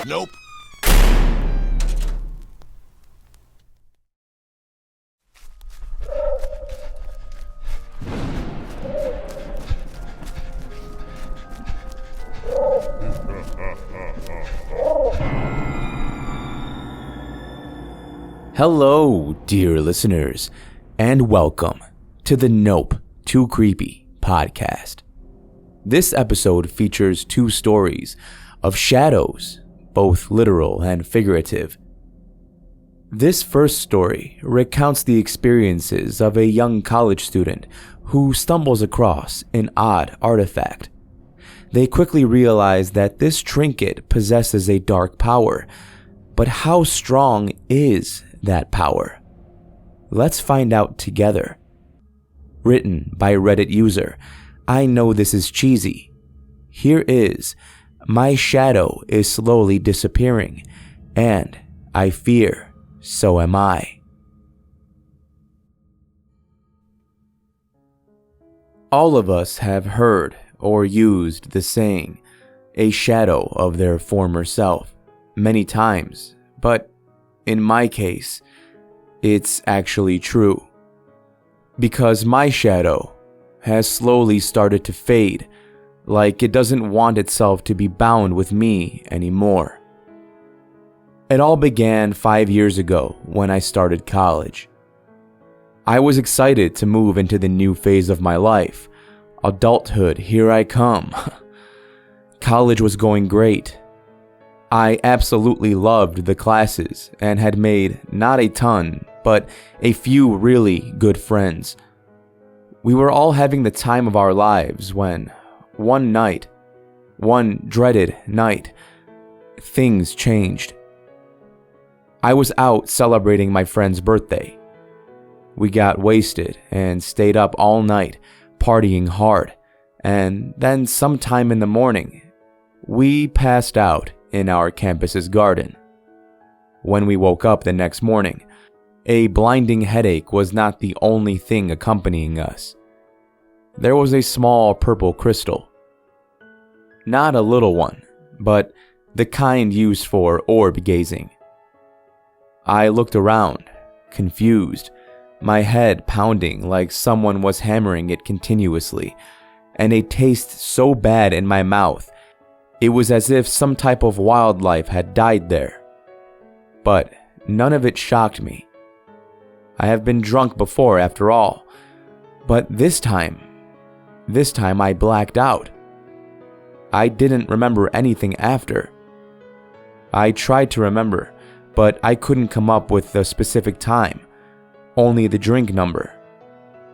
Nope. Hello, dear listeners, and welcome to the Nope Too Creepy podcast. This episode features two stories of shadows, both literal and figurative. This first story recounts the experiences of a young college student who stumbles across an odd artifact. They quickly realize that this trinket possesses a dark power, but how strong is that power? Let's find out together. Written by Reddit user iknowthisischeesy. Here is My Shadow is Slowly Disappearing, and I Fear So Am I. All of us have heard or used the saying, a shadow of their former self, many times, but in my case, it's actually true. Because my shadow has slowly started to fade, like it doesn't want itself to be bound with me anymore. It all began 5 years ago when I started college. I was excited to move into the new phase of my life. Adulthood, here I come. College was going great. I absolutely loved the classes and had made not a ton, but a few really good friends. We were all having the time of our lives when, one dreaded night, things changed. I was out celebrating my friend's birthday. We got wasted and stayed up all night, partying hard, and then sometime in the morning, we passed out in our campus's garden. When we woke up the next morning, a blinding headache was not the only thing accompanying us. There was a small purple crystal. Not a little one, but the kind used for orb gazing. I looked around, confused, my head pounding like someone was hammering it continuously, and a taste so bad in my mouth, it was as if some type of wildlife had died there. But none of it shocked me. I have been drunk before after all, but this time I blacked out. I didn't remember anything after. I tried to remember, but I couldn't come up with the specific time, only the drink number.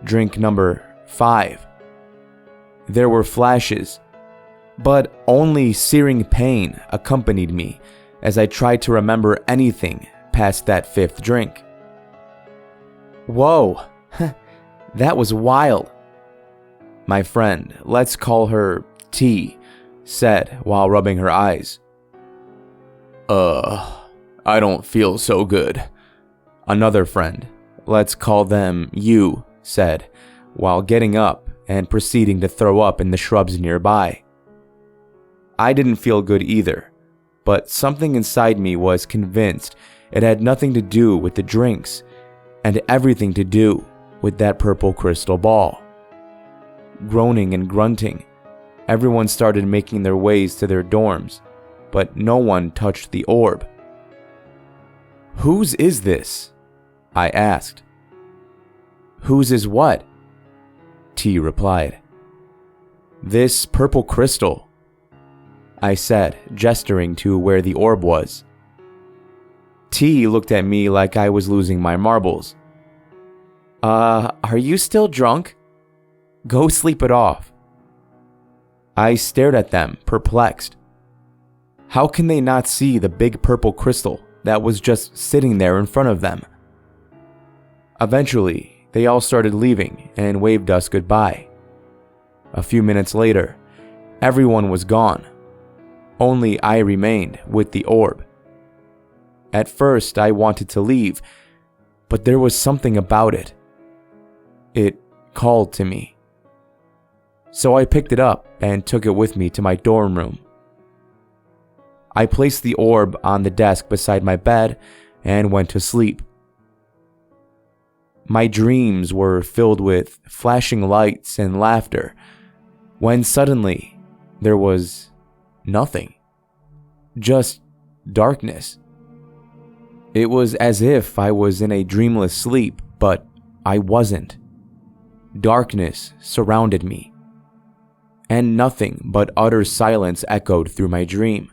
Drink number 5. There were flashes, but only searing pain accompanied me as I tried to remember anything past that 5th drink. Whoa, that was wild. My friend, let's call her T, said while rubbing her eyes. I don't feel so good. Another friend, let's call them U, said while getting up and proceeding to throw up in the shrubs nearby. I didn't feel good either, but something inside me was convinced it had nothing to do with the drinks and everything to do with that purple crystal ball. Groaning and grunting, everyone started making their ways to their dorms, but no one touched the orb. Whose is this? I asked. Whose is what? T replied. This purple crystal, I said, gesturing to where the orb was. T looked at me like I was losing my marbles. Are you still drunk? Go sleep it off. I stared at them, perplexed. How can they not see the big purple crystal that was just sitting there in front of them? Eventually, they all started leaving and waved us goodbye. A few minutes later, everyone was gone. Only I remained with the orb. At first, I wanted to leave, but there was something about it. It called to me. So I picked it up and took it with me to my dorm room. I placed the orb on the desk beside my bed and went to sleep. My dreams were filled with flashing lights and laughter, when suddenly there was nothing. Just darkness. It was as if I was in a dreamless sleep, but I wasn't. Darkness surrounded me, and nothing but utter silence echoed through my dream.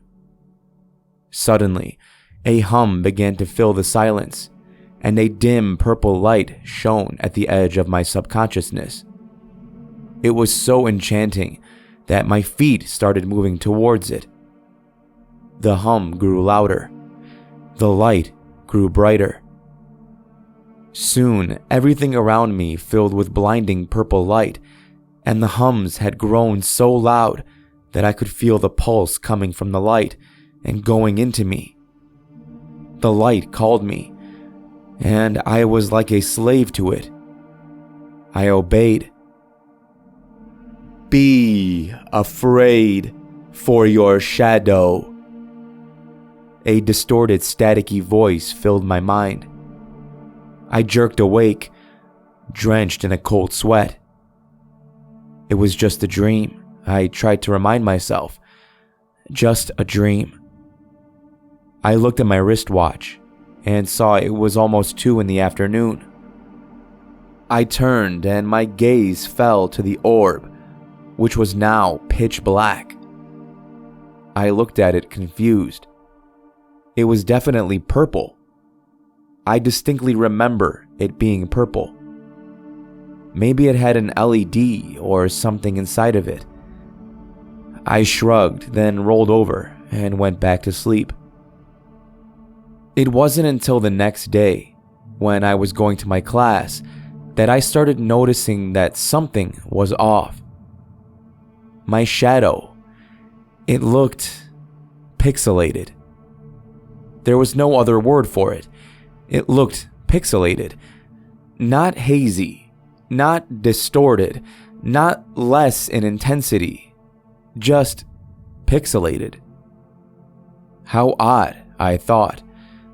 Suddenly, a hum began to fill the silence, and a dim purple light shone at the edge of my subconsciousness. It was so enchanting that my feet started moving towards it. The hum grew louder. The light grew brighter. Soon, everything around me filled with blinding purple light, and the hums had grown so loud that I could feel the pulse coming from the light and going into me. The light called me, and I was like a slave to it. I obeyed. Be afraid for your shadow. A distorted, staticky voice filled my mind. I jerked awake, drenched in a cold sweat. It was just a dream, I tried to remind myself. Just a dream. I looked at my wristwatch and saw it was almost 2 in the afternoon. I turned and my gaze fell to the orb, which was now pitch black. I looked at it confused. It was definitely purple. I distinctly remember it being purple. Maybe it had an LED or something inside of it. I shrugged, then rolled over and went back to sleep. It wasn't until the next day, when I was going to my class, that I started noticing that something was off. My shadow, it looked pixelated. There was no other word for it. It looked pixelated. Not hazy, not distorted, not less in intensity. Just pixelated. How odd, I thought,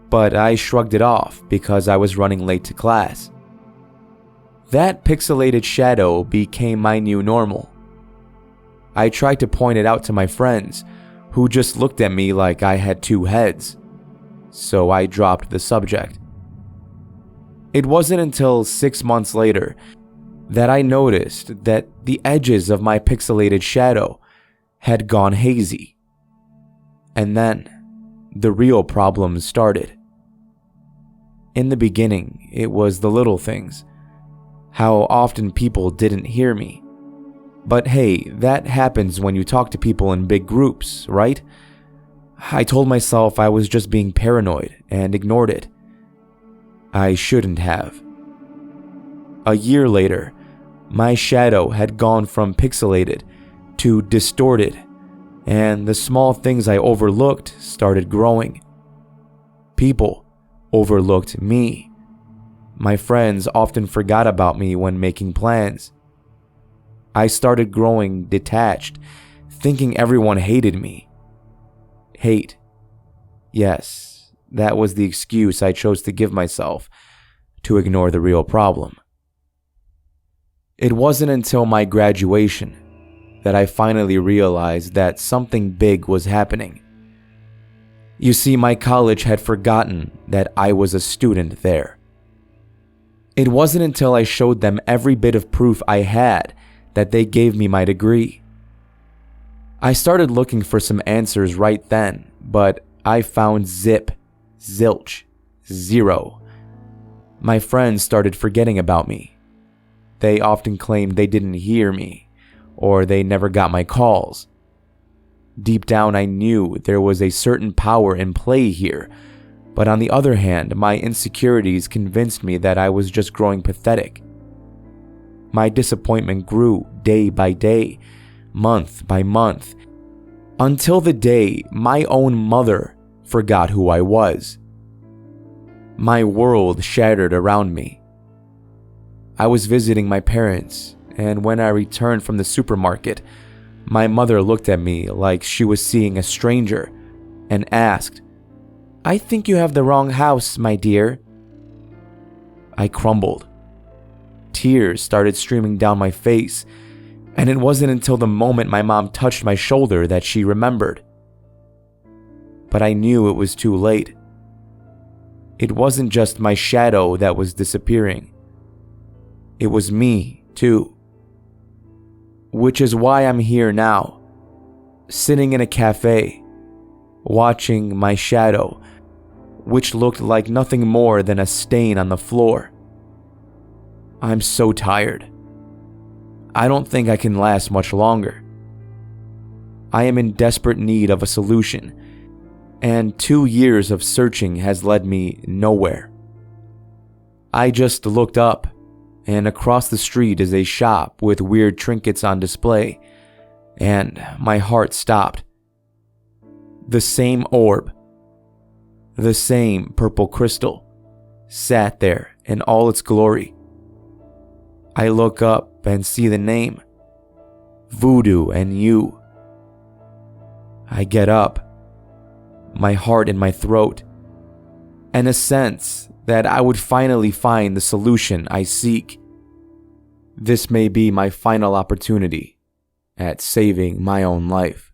but I shrugged it off because I was running late to class. That pixelated shadow became my new normal. I tried to point it out to my friends, who just looked at me like I had 2 heads. So I dropped the subject. It wasn't until 6 months later that I noticed that the edges of my pixelated shadow had gone hazy. And then the real problems started. In the beginning, it was the little things. How often people didn't hear me. But hey, that happens when you talk to people in big groups, right? I told myself I was just being paranoid and ignored it. I shouldn't have. A year later, my shadow had gone from pixelated to distorted, and the small things I overlooked started growing. People overlooked me. My friends often forgot about me when making plans. I started growing detached, thinking everyone hated me. Hate. Yes, that was the excuse I chose to give myself to ignore the real problem. It wasn't until my graduation that I finally realized that something big was happening. You see, my college had forgotten that I was a student there. It wasn't until I showed them every bit of proof I had that they gave me my degree. I started looking for some answers right then, but I found zip, zilch, zero. My friends started forgetting about me. They often claimed they didn't hear me, or they never got my calls. Deep down, I knew there was a certain power in play here, but on the other hand, my insecurities convinced me that I was just growing pathetic. My disappointment grew day by day, month by month, until the day my own mother forgot who I was. My world shattered around me. I was visiting my parents, and when I returned from the supermarket, my mother looked at me like she was seeing a stranger and asked, "I think you have the wrong house, my dear." I crumbled. Tears started streaming down my face, and it wasn't until the moment my mom touched my shoulder that she remembered. But I knew it was too late. It wasn't just my shadow that was disappearing. It was me, too. Which is why I'm here now, sitting in a cafe, watching my shadow, which looked like nothing more than a stain on the floor. I'm so tired. I don't think I can last much longer. I am in desperate need of a solution, and 2 years of searching has led me nowhere. I just looked up, and across the street is a shop with weird trinkets on display, and my heart stopped. The same orb, the same purple crystal, sat there in all its glory. I look up and see the name, Voodoo and You. I get up, my heart in my throat, and a sense that I would finally find the solution I seek. This may be my final opportunity at saving my own life.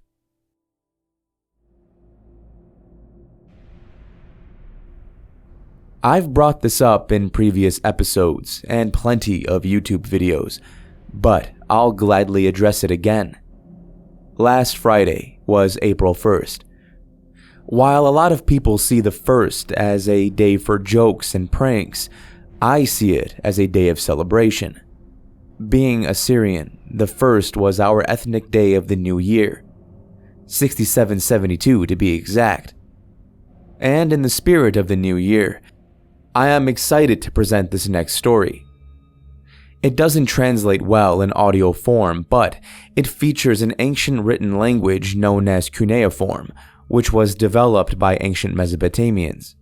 I've brought this up in previous episodes and plenty of YouTube videos, but I'll gladly address it again. Last Friday was April 1st. While a lot of people see the 1st as a day for jokes and pranks, I see it as a day of celebration. Being Assyrian, the 1st was our ethnic day of the new year, 6772 to be exact. And in the spirit of the new year, I am excited to present this next story. It doesn't translate well in audio form, but it features an ancient written language known as cuneiform, which was developed by ancient Mesopotamians.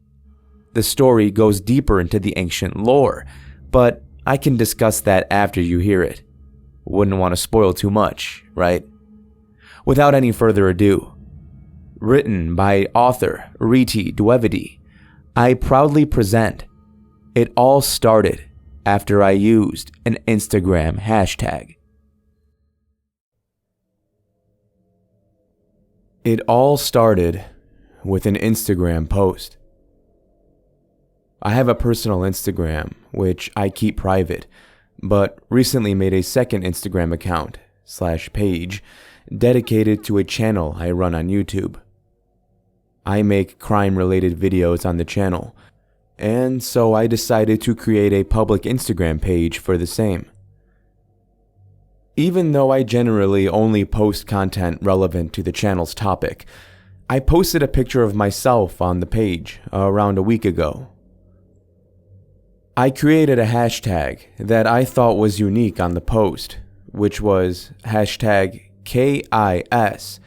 The story goes deeper into the ancient lore, but I can discuss that after you hear it. Wouldn't want to spoil too much, right? Without any further ado, written by author Riti Dwivedi, I proudly present It All Started After I Used an Instagram Hashtag. It all started with an Instagram post. I have a personal Instagram, which I keep private, but recently made a second Instagram account/page dedicated to a channel I run on YouTube. I make crime-related videos on the channel, and so I decided to create a public Instagram page for the same. Even though I generally only post content relevant to the channel's topic, I posted a picture of myself on the page around a week ago. I created a hashtag that I thought was unique on the post, which was hashtag KIS,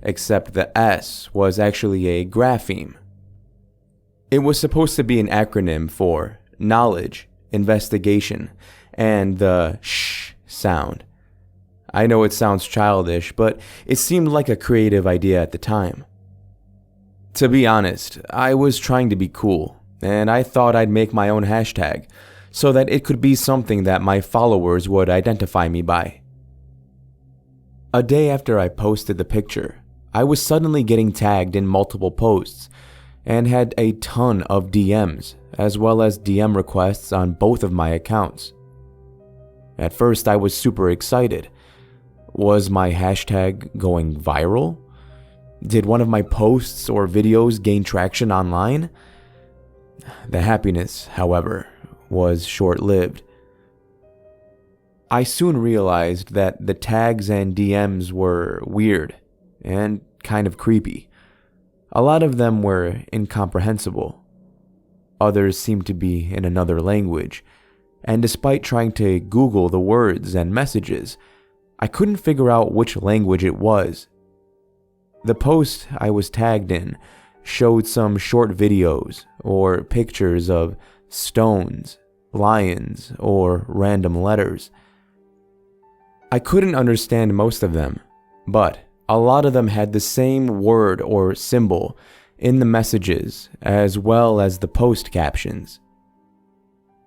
except the S was actually a grapheme. It was supposed to be an acronym for knowledge, investigation, and the sh sound. I know it sounds childish, but it seemed like a creative idea at the time. To be honest, I was trying to be cool, and I thought I'd make my own hashtag so that it could be something that my followers would identify me by. A day after I posted the picture, I was suddenly getting tagged in multiple posts and had a ton of DMs, as well as DM requests on both of my accounts. At first, I was super excited. Was my hashtag going viral? Did one of my posts or videos gain traction online? The happiness, however, was short-lived. I soon realized that the tags and DMs were weird and kind of creepy. A lot of them were incomprehensible. Others seemed to be in another language, and despite trying to Google the words and messages, I couldn't figure out which language it was. The post I was tagged in showed some short videos or pictures of stones, lions, or random letters. I couldn't understand most of them, but a lot of them had the same word or symbol in the messages as well as the post captions.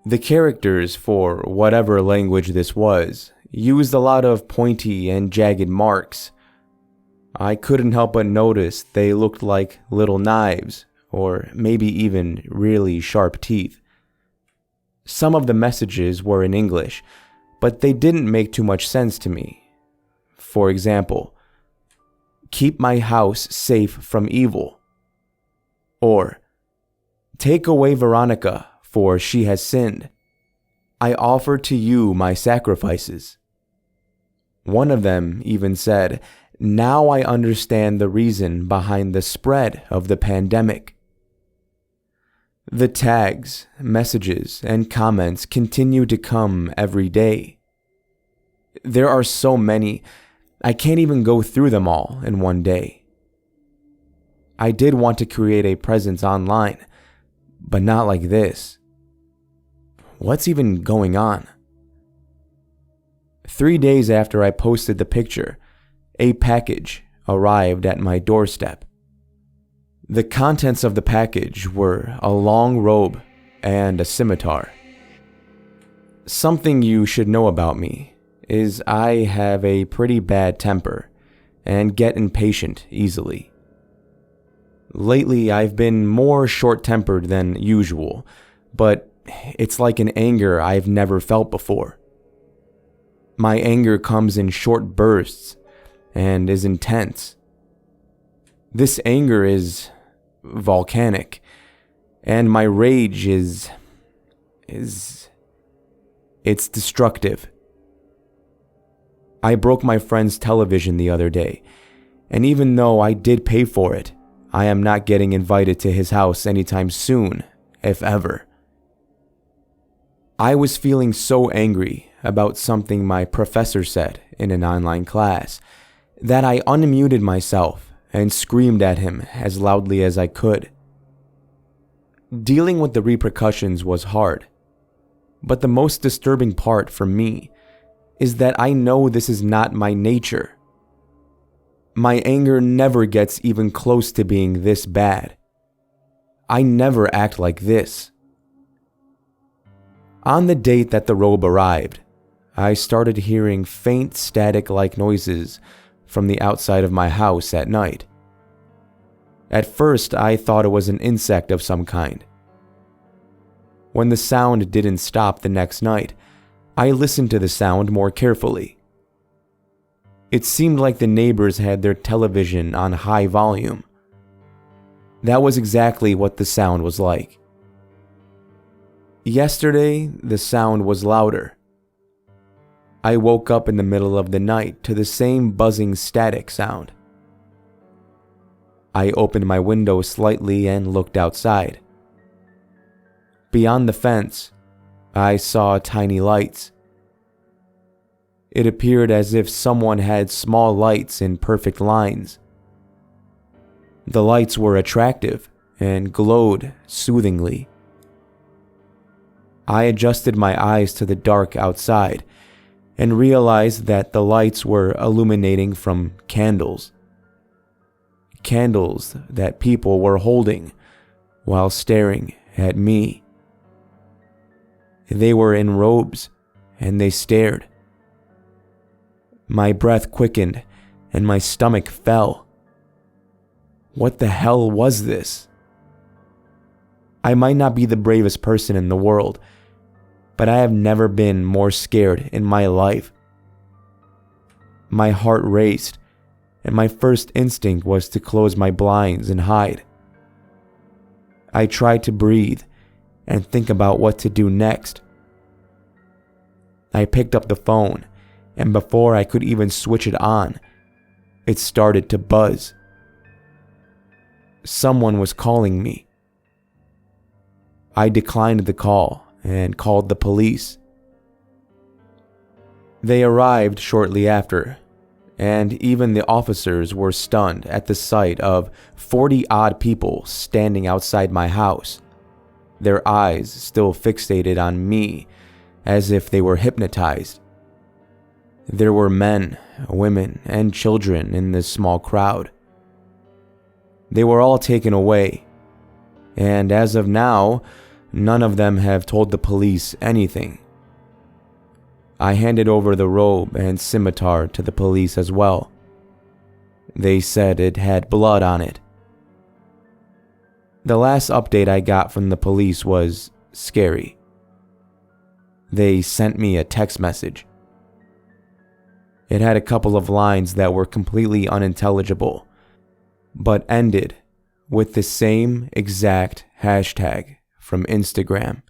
The characters, for whatever language this was, used a lot of pointy and jagged marks. I couldn't help but notice they looked like little knives, or maybe even really sharp teeth. Some of the messages were in English, but they didn't make too much sense to me. For example, "Keep my house safe from evil," or "Take away Veronica, for she has sinned. I offer to you my sacrifices." One of them even said, "Now I understand the reason behind the spread of the pandemic." The tags, messages, and comments continue to come every day. There are so many, I can't even go through them all in one day. I did want to create a presence online, but not like this. What's even going on? 3 days after I posted the picture, a package arrived at my doorstep. The contents of the package were a long robe and a scimitar. Something you should know about me is I have a pretty bad temper and get impatient easily. Lately, I've been more short-tempered than usual, but it's like an anger I've never felt before. My anger comes in short bursts and is intense. This anger is volcanic, and my rage is destructive. I broke my friend's television the other day, and even though I did pay for it, I am not getting invited to his house anytime soon, if ever. I was feeling so angry about something my professor said in an online class that I unmuted myself and screamed at him as loudly as I could. Dealing with the repercussions was hard, but the most disturbing part for me is that I know this is not my nature. My anger never gets even close to being this bad. I never act like this. On the date that the robe arrived, I started hearing faint static-like noises from the outside of my house at night. At first, I thought it was an insect of some kind. When the sound didn't stop the next night, I listened to the sound more carefully. It seemed like the neighbors had their television on high volume. That was exactly what the sound was like. Yesterday, the sound was louder. I woke up in the middle of the night to the same buzzing static sound. I opened my window slightly and looked outside. Beyond the fence, I saw tiny lights. It appeared as if someone had small lights in perfect lines. The lights were attractive and glowed soothingly. I adjusted my eyes to the dark outside and realized that the lights were illuminating from candles. Candles that people were holding while staring at me. They were in robes and they stared. My breath quickened and my stomach fell. What the hell was this? I might not be the bravest person in the world, but I have never been more scared in my life. My heart raced, and my first instinct was to close my blinds and hide. I tried to breathe and think about what to do next. I picked up the phone, and before I could even switch it on, it started to buzz. Someone was calling me. I declined the call and called the police. They arrived shortly after, and even the officers were stunned at the sight of 40-odd people standing outside my house, their eyes still fixated on me as if they were hypnotized. There were men, women, and children in this small crowd. They were all taken away, and as of now, none of them have told the police anything. I handed over the robe and scimitar to the police as well. They said it had blood on it. The last update I got from the police was scary. They sent me a text message. It had a couple of lines that were completely unintelligible, but ended with the same exact hashtag from Instagram.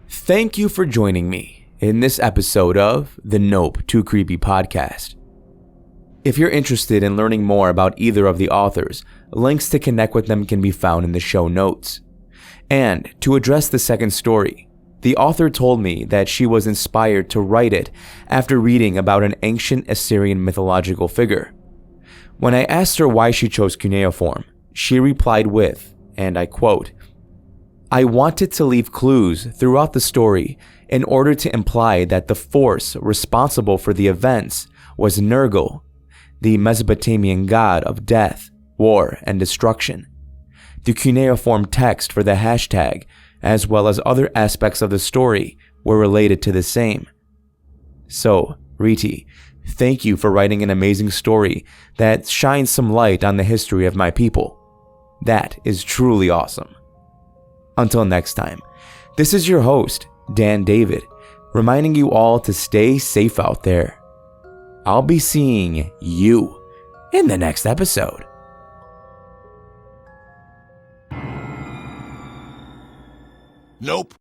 Thank you for joining me in this episode of the Nope Too Creepy podcast. If you're interested in learning more about either of the authors, links to connect with them can be found in the show notes. And to address the second story, the author told me that she was inspired to write it after reading about an ancient Assyrian mythological figure. When I asked her why she chose cuneiform, she replied with, and I quote, "I wanted to leave clues throughout the story in order to imply that the force responsible for the events was Nergal, the Mesopotamian god of death, war, and destruction. The cuneiform text for the hashtag, as well as other aspects of the story, were related to the same. So, Riti, thank you for writing an amazing story that shines some light on the history of my people. That is truly awesome." Until next time, this is your host, Dan David, reminding you all to stay safe out there. I'll be seeing you in the next episode. Nope.